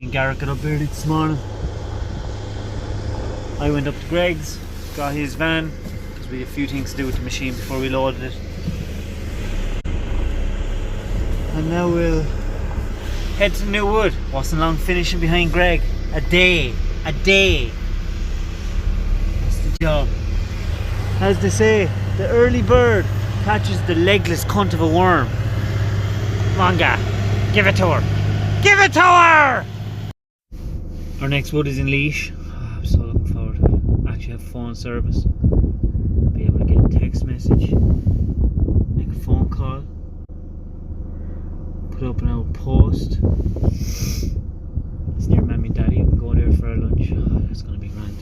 Garrett got up early this morning. I went up to Greg's, got his van, because we had a few things to do with the machine before we loaded it. And now we'll head to New Wood. Wasn't long finishing behind Greg. A day. That's the job. As they say, the early bird catches the legless cunt of a worm. Come on, Gar. Give it to her. Give it to her! Our next wood is in Leash. Oh, I'm so looking forward to it. Actually have phone service. I'll be able to get a text message, make a phone call, put up an old post. It's near Mammy and Daddy. We can go there for our lunch. Oh, that's going to be grand.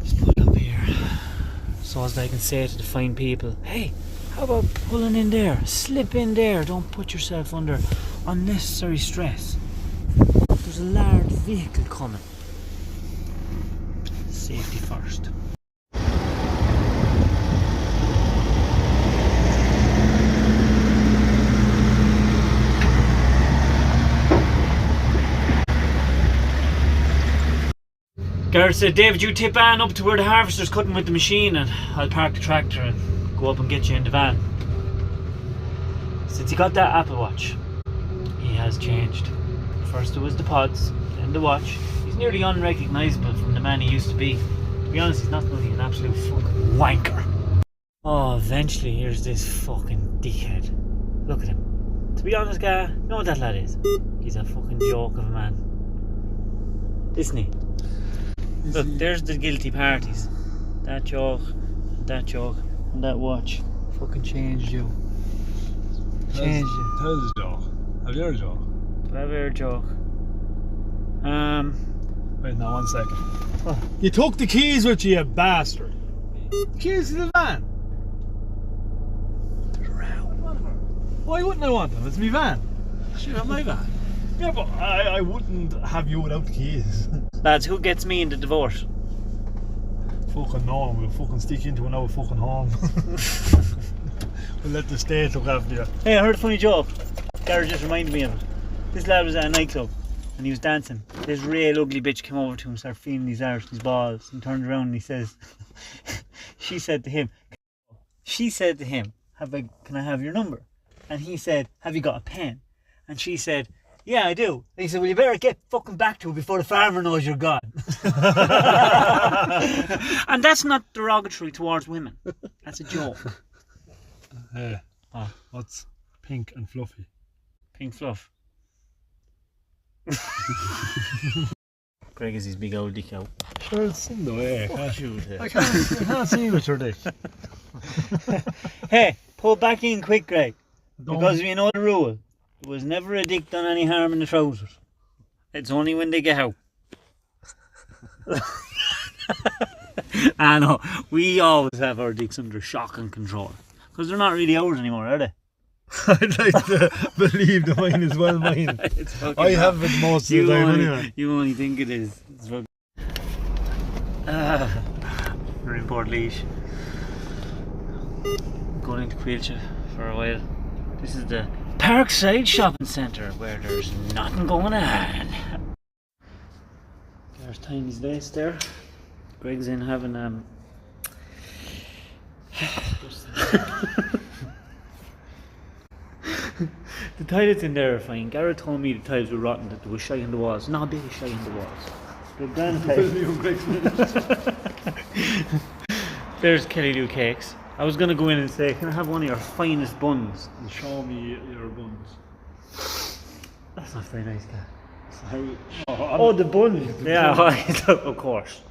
Just put it up here so as I can say to the fine people, hey, how about pulling in there? Slip in there. Don't put yourself under unnecessary stress. There's a large vehicle coming. Safety first. Garrett said, David, you tip Ann up to where the harvester's cutting with the machine and I'll park the tractor and go up and get you in the van. Since he got that Apple Watch, he has changed. First it was the pods, then the watch. He's nearly unrecognisable from the man he used to be. To be honest, he's not really an absolute fucking wanker. Oh, eventually here's this fucking dickhead. Look at him. To be honest, guy, you know what that lad is? He's a fucking joke of a man. Isn't he? Look, there's the guilty parties. That joke, and that watch. Fucking changed you. Changed you. Tell the joke. Have you heard a joke? Do I have a joke? Wait, now 1 second. Oh. You took the keys with you, you bastard. Keys to the van. Why wouldn't I want them? It's my van. Should have my van. Yeah, but I wouldn't have you without the keys. Lads, who gets me in the divorce? Fucking no, we'll fucking stick into another fucking home. We'll let the state look after you. Hey, I heard a funny joke. Gareth just reminded me of it. This lad was at a nightclub and he was dancing. This real ugly bitch came over to him, started feeling his arse, his balls, and turned around and he says, she said to him, can I have your number? And he said, have you got a pen? And she said, yeah, I do. And he said, well, you better get fucking back to it before the farmer knows you're gone. And that's not derogatory towards women. That's a joke. Hey, what's pink and fluffy? Pink fluff. Greg is his big old dick out. Sure, it's in the way. I can't see with your dick. Hey, pull back in quick, Greg. Because we know the rule. There was never a dick done any harm in the trousers. It's only when they get out. I know, we always have our dicks under shock and control. Because they're not really ours anymore, are they? I'd like to believe the mine is well mine. I have it most of the time anyway. You only think it is. It's we're in Port Leash. Going into Quilcha for a while. This is the Parkside Shopping Centre where there's nothing going on. There's Tiny's vase there. Greg's in having the toilets in there are fine. Garrett told me the tiles were rotten, that there was shite in the walls. Not a bit of shite in the walls. They're grand tiles. There's Kelly Lou Cakes. I was going to go in and say, can I have one of your finest buns? And show me your buns. That's not very nice, guy. Sorry. Oh, the buns. Yeah, of course.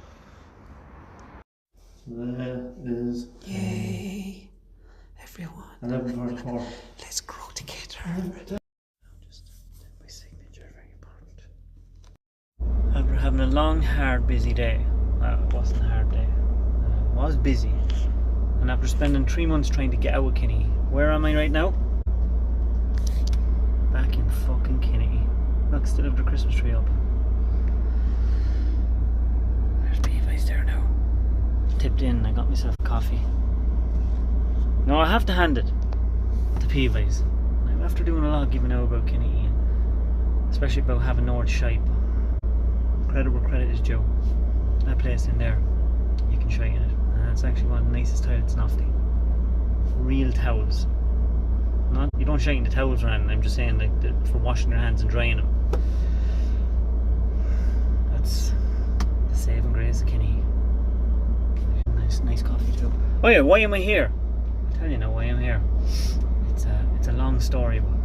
That is yay, everyone. 11:44. Let's grow together. Just my signature, very important. After having a long, hard, busy day. Well, it wasn't a hard day. It was busy. And after spending 3 months trying to get out of Kinney, where am I right now? Back in fucking Kinney. Look, still have the Christmas tree up. There's Peavy's there now. Tipped in, I got myself a coffee. No, I have to hand it to Peavy's. After doing a lot of giving out about Kinney, especially about having nowhere to shite. Credit where credit is due. That place in there, you can shite in it. And it's actually one of the nicest toilets in Offaly. Real towels. Not, you don't shite in the towels or anything, I'm just saying like for washing your hands and drying them. That's the saving grace of Kinney. Nice coffee too. Oh yeah, why am I here? I'll tell you now why I'm here. It's a long story, but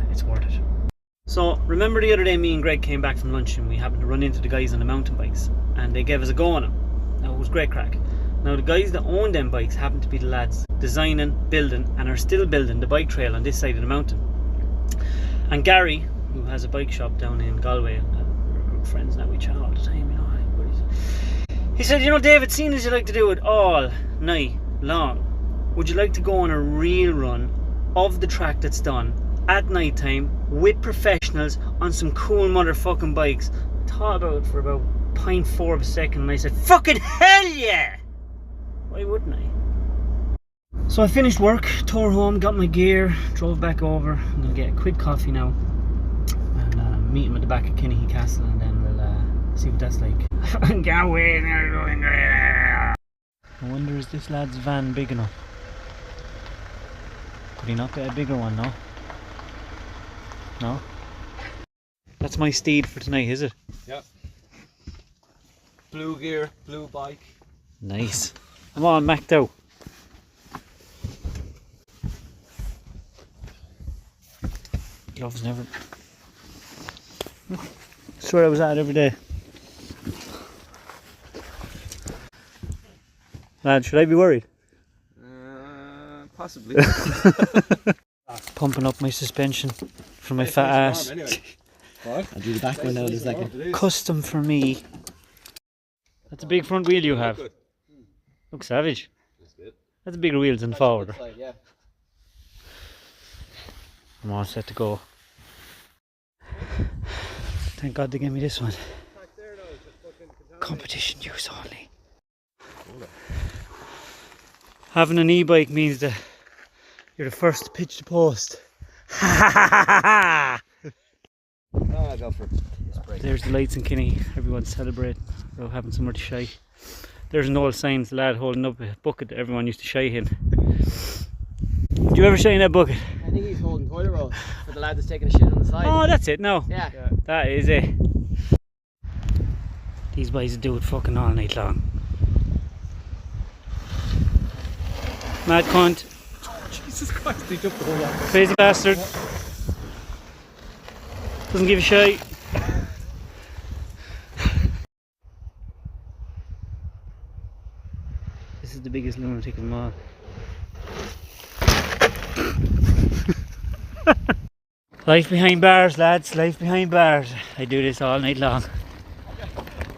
it's worth it. So remember the other day me and Greg came back from lunch and we happened to run into the guys on the mountain bikes and they gave us a go on them. Now it was great crack. Now the guys that own them bikes happen to be the lads designing, building and are still building the bike trail on this side of the mountain. And Gary, who has a bike shop down in Galway, and we're friends now, we chat all the time, you know. He said, you know, David, seeing as you like to do it all night long, would you like to go on a real run of the track that's done at night time with professionals on some cool motherfucking bikes? I thought about it for about 0.4 of a second and I said, fucking hell yeah! Why wouldn't I? So I finished work, tore home, got my gear, drove back over. I'm going to get a quick coffee now and meet him at the back of Kinnahy Castle and then we'll see what that's like. Get away, they're going there. I wonder, is this lad's van big enough? Could he not get a bigger one, no? No? That's my steed for tonight, is it? Yep. Blue gear, blue bike. Nice. I'm all macked out. Gloves never. That's where I was at every day. Lad, should I be worried? Possibly. Pumping up my suspension for my fat ass. Anyway. What? I'll do the back one now in a second. Custom for me. That's a big front wheel you have. Looks savage. That's bigger wheels than forward. Yeah. I'm all set to go. Thank God they gave me this one. Competition use only. Having an e-bike means that you're the first to pitch the post. Oh, I'll go for it. There's the lights in Kinney. Everyone's celebrating about having somewhere to shy. There's an old sign, the lad holding up a bucket that everyone used to shy in. Do you ever shy in that bucket? I think he's holding toilet roll for the lad that's taking a shit on the side. Oh, that's it, no. Yeah. That is it. These boys do it fucking all night long. Mad cunt. Jesus Christ, they jumped the whole lot. Crazy bastard. Doesn't give a shit. This is the biggest lunatic of them all. Life behind bars, lads. Life behind bars. I do this all night long.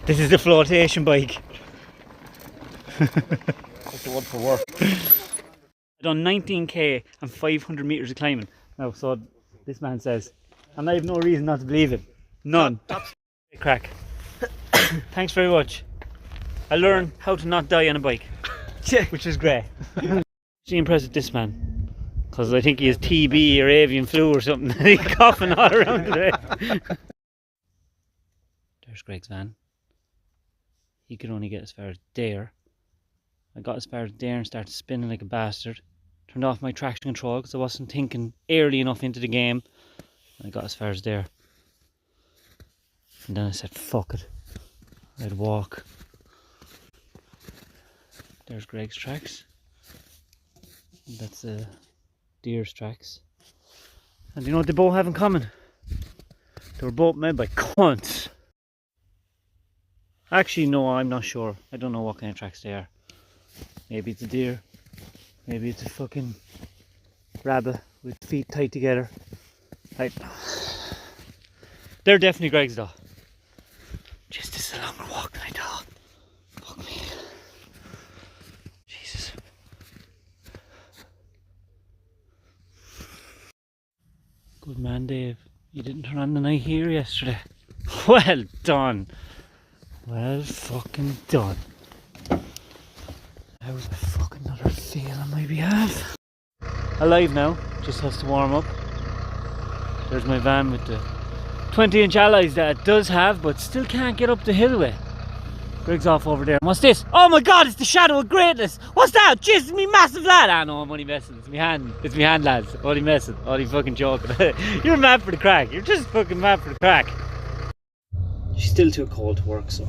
This is the flotation bike. That's the one for work. I've done 19k and 500 metres of climbing. Now, so this man says, and I have no reason not to believe him. None. Crack. Thanks very much. I learned how to not die on a bike, which is great. I'm actually impressed with this man, because I think he has TB or avian flu or something. He's coughing all around today. There's Greg's van. He could only get as far as there. I got as far as there and started spinning like a bastard. Turned off my traction control because I wasn't thinking early enough into the game. I got as far as there. And then I said, fuck it. I'd walk. There's Greg's tracks. And that's Deer's tracks. And you know what they both have in common? They were both made by cunts. Actually, no, I'm not sure. I don't know what kind of tracks they are. Maybe it's a deer. Maybe it's a fucking rabbit with feet tight together. They're definitely Greg's though. Just this is a longer walk than I thought. Fuck me. Jesus. Good man, Dave. You didn't turn on the night here yesterday. Well done. Well fucking done. That was a fucking another fail on my behalf. Alive now, just has to warm up. There's my van with the 20-inch alloys that it does have, but still can't get up the hill with. Greg's off over there. What's this? Oh my god, it's the shadow of greatness. What's that? Jeez, it's me massive lad. Ah no, I'm only messing. It's me hand. It's me hand, lads. Only messing. Only fucking joking. You're mad for the crack. You're just fucking mad for the crack. She's still too cold to work, so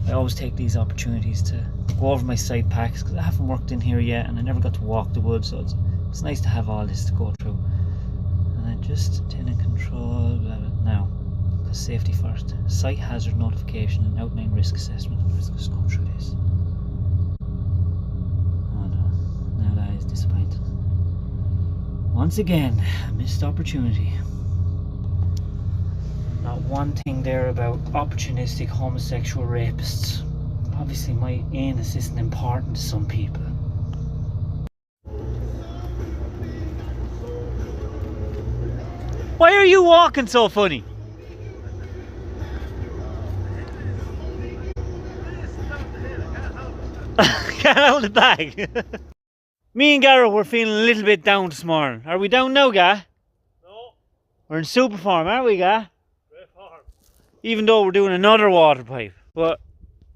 I always take these opportunities to go over my site packs because I haven't worked in here yet and I never got to walk the wood, so it's nice to have all this to go through. And then just tin and control, blah, blah. Now, because safety first. Site hazard notification and outline risk assessment. Let's just go through this. Oh no, now that is disappointing. Once again, a missed opportunity. Not one thing there about opportunistic homosexual rapists. Obviously my anus isn't important to some people. Why are you walking so funny? Can't hold it back. Me and Gareth were feeling a little bit down this morning. Are we down now, Ga? No. We're in super form, aren't we, Ga? Great farm. Even though we're doing another water pipe. But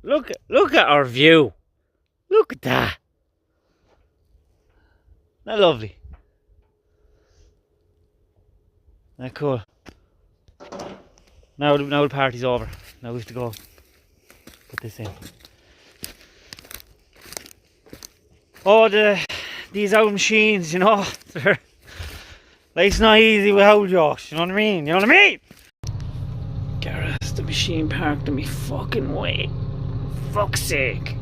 look at our view. Look at that. Isn't that lovely? Isn't that cool? Now the party's over. Now we have to go put this in. Oh, these old machines, you know, life's not easy without jokes, you know what I mean? You know what I mean? Gareth, the machine parked in me fucking way. Fuck's sake.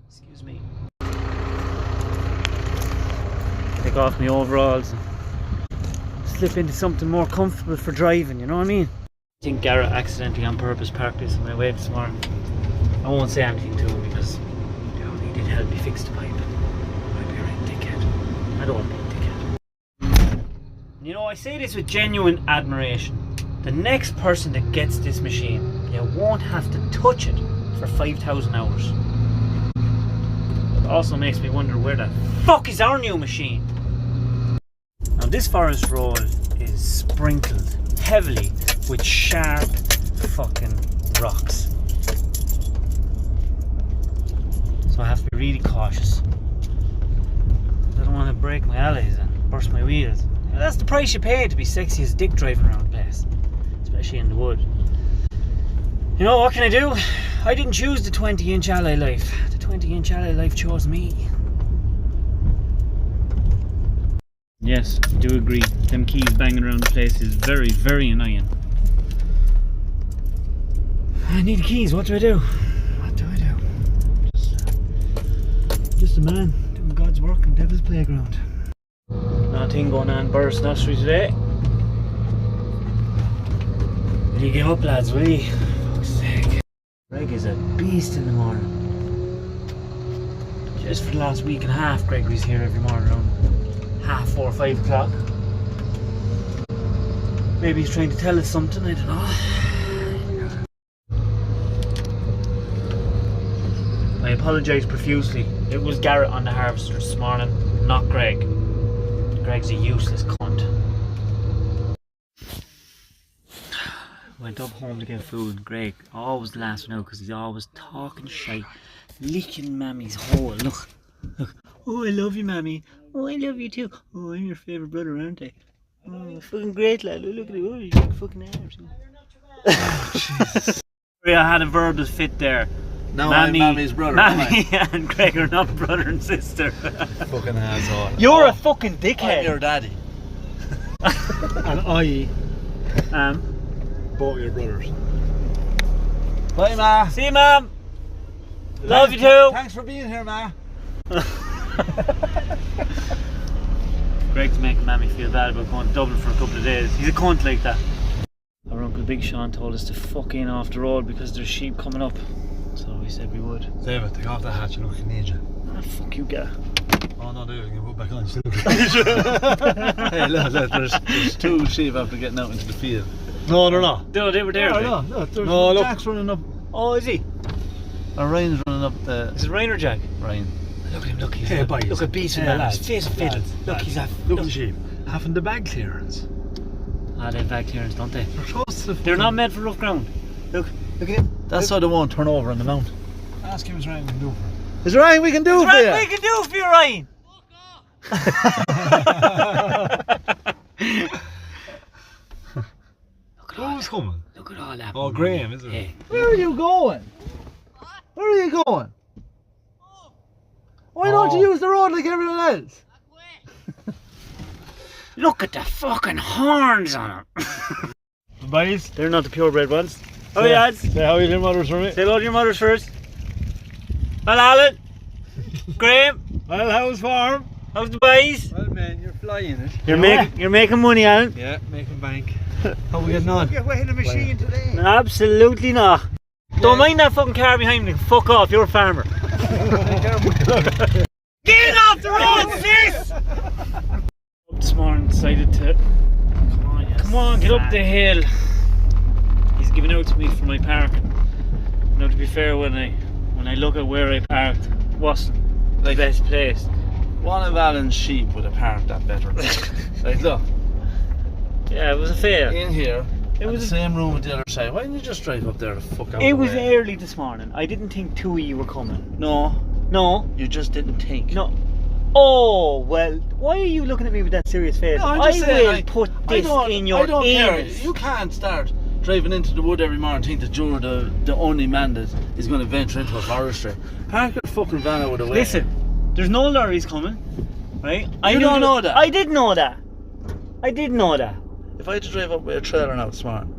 Excuse me. Take off my overalls and slip into something more comfortable for driving, you know what I mean? I think Gareth accidentally on purpose parked this on my way this morning. I won't say anything to him because he did help me fix the pipe. I'd be a right dickhead. I don't want to be a dickhead. You know, I say this with genuine admiration. The next person that gets this machine, you won't have to touch it for 5,000 hours. It also makes me wonder where the fuck is our new machine? Now this forest road is sprinkled heavily with sharp fucking rocks. So I have to be really cautious. I don't want to break my alloys and burst my wheels. That's the price you pay to be sexy as a dick driving around the place. Especially in the wood. You know, what can I do? I didn't choose the 20-inch alloy life. The 20-inch alloy life chose me. Yes, I do agree. Them keys banging around the place is very, very annoying. I need the keys. What do I do? What do I do? Just a man doing God's work in Devil's Playground. Nothing going on Burris Nursery today. Will you give up, lads, will you? For fuck's sake. Greg is a beast in the morning. Just for the last week and a half, Gregory's here every morning around 4:30 or 5 o'clock. Maybe he's trying to tell us something, I don't know. I apologise profusely. It was Gareth on the harvester this morning, not Greg. Greg's a useless cunt. Went up home to get food. Greg always the last one out because he's always talking shite, licking Mammy's hole. Look. Oh, I love you, Mammy. Oh, I love you too. Oh, I'm your favourite brother, aren't I? Oh, fucking great, lad. Look at it. Oh, you big fucking arms. Oh, Jesus. I had a verbal fit there. No, Mammy, I'm Mammy's brother. Mammy and Greg are not brother and sister. Fucking asshole. You're a fucking dickhead. I'm your daddy. And I both your brothers. Bye, Ma. See you, Mum. Love you too. Thanks for being here, Ma. Greg's making Mammy feel bad about going to Dublin for a couple of days. He's a cunt like that. Our Uncle Big Sean told us to fuck in off the road because there's sheep coming up. So we said we would. David, take off that hat, you know, I can need you. Ah, fuck you, guy. Oh no, dude, you can put back on still. Hey, look, there's two sheep after getting out into the field. No, they're not. No, they were there. No, look. Jack's running up. Oh, is he? Ryan's running up the... Is it Ryan or Jack? Ryan. Look at him, look. He's Hey, boys. look at Beast Hey, man. lads, His face of fiddle. lads, Look, lads. he's a... Look at the sheep. Having the bag clearance. Ah, they have bag clearance, don't they? They're close to the They're not made for rough ground. Look at him. That's why they won't turn over on the mount. Ask him what's wrong we can do for him. Is there anything we can do for Right, you? we can do for you, Ryan. Who's coming? Look at all that. Oh, Graham, is it? Hey. Where are you going? Where are you going? Why don't you use the road like everyone else? Look at the fucking horns on them. Boys, They're not the purebred ones. Oh, yeah, lads. say how you doing, mothers, for me. Say hello to your mothers first. Well, Alan. Graham. Well, how's farm? How's the boys? Well, man, you're flying it. You're making money, Alan. Yeah, making bank. How we getting on? You're weighing the machine today. Absolutely not. Don't mind that fucking car behind me. Fuck off, you're a farmer. Get off the road, sis! This morning decided to come on, get up the hill. He's giving out to me for my parking. Now, to be fair, when I look at where I parked, wasn't the best place. One of Alan's sheep would have parked that better. Like, look, Yeah, it was a fail. in here, It was the same room at the other side. Why didn't you just drive up there to fuck out? It the was way? early this morning. I didn't think two of you were coming. No, No, you just didn't think. no. Oh, well, why are you looking at me with that serious face? No, I'm I just saying, will put this in your I don't care. ears. You can't start driving into the wood every morning and think that you're the only man that is going to venture into a forestry. Park your fucking van out of the way. Listen, there's no lorries coming, right? You don't know that. I did know that. I did know that. If I had to drive up with a trailer now this morning,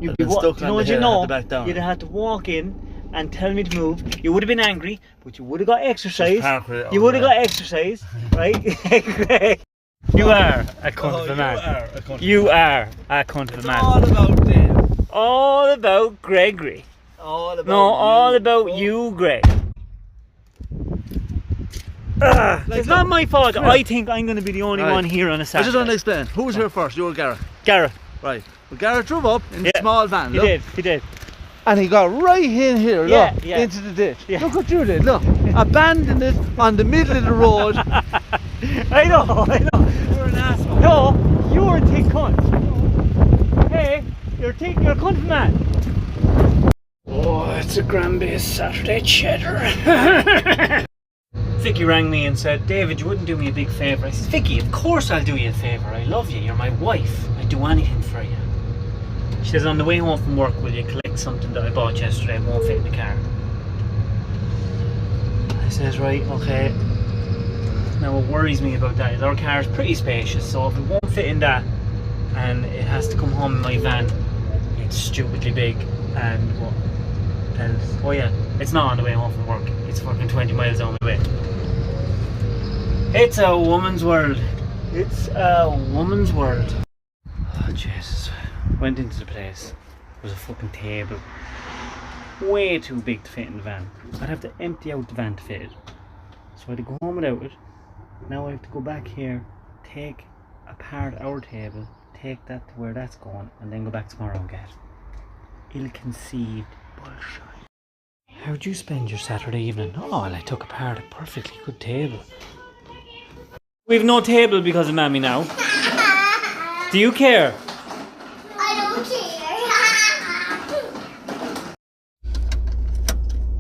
You'd I'd be been stuck you on know the what you hill, I know? had to back down. You'd have had to walk in and tell me to move. You would have been angry, but you would have got exercise. park right You on would have there. got exercise, right? You are a cunt of a man. You are a cunt of a It's man. all about them. All about Gregory. All about No, all you. about you, Greg. It's not my fault. I think I'm going to be the only Right. one here on a I just want to Saturday. explain. Who was here first? You or Gareth? Gareth, Right. Well, Gareth drove up in the Yeah. small van. he Look. did. And he got right in here, Yeah, look, yeah. into the ditch. Yeah. Look what you did, look. Abandoned it on the middle of the road. I know. You're an asshole. No, you're a thick cunt. Hey, you're a cunt man. Oh, it's a Granby Saturday cheddar. Vicky rang me and said, David, you wouldn't do me a big favour. I said, Vicky, of course I'll do you a favour. I love you. You're my wife. I'd do anything for you. She says, on the way home from work, will you collect something that I bought yesterday? It won't fit in the car. I says, right, okay. Now what worries me about that is our car is pretty spacious, so if it won't fit in that and it has to come home in my van, it's stupidly big. And what else? Oh yeah, it's not on the way home from work. It's fucking 20 miles down the way. It's a woman's world. It's a woman's world. Oh Jesus. Went into the place. There was a fucking table. Way too big to fit in the van. I'd have to empty out the van to fit it. So I had to go home without it. Now I have to go back here, take apart our table, take that to where that's going, and then go back tomorrow and get it. Ill-conceived bullshit. How'd you spend your Saturday evening? Oh, well, I took apart a perfectly good table. We've no table because of Mammy now. Do you care? I don't care.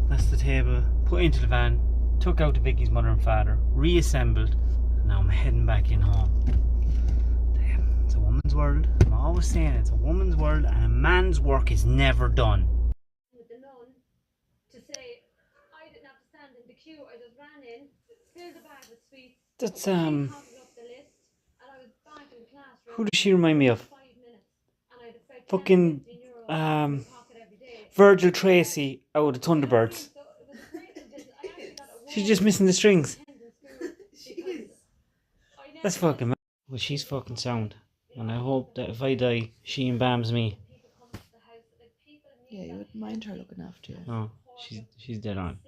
That's the table, put into the van, took out to Vicky's mother and father, reassembled, and now I'm heading back in home. Damn, it's a woman's world. I'm always saying it's a woman's world and a man's work is never done. With the nun to say I didn't have to stand in the queue. I just ran in, filled the bag with sweets. That's counted up the list, and I was back in the classroom. who does she remind me of? 5 minutes, and I'd affect Fucking, 15 euro in my pocket every day. Virgil Tracy out of Thunderbirds. So it was great. I actually got a She's just missing the strings. she is. That's fucking mad. Well, she's fucking sound. And I hope that if I die, she embams me. Yeah, you wouldn't mind her looking after you. No, she's dead on.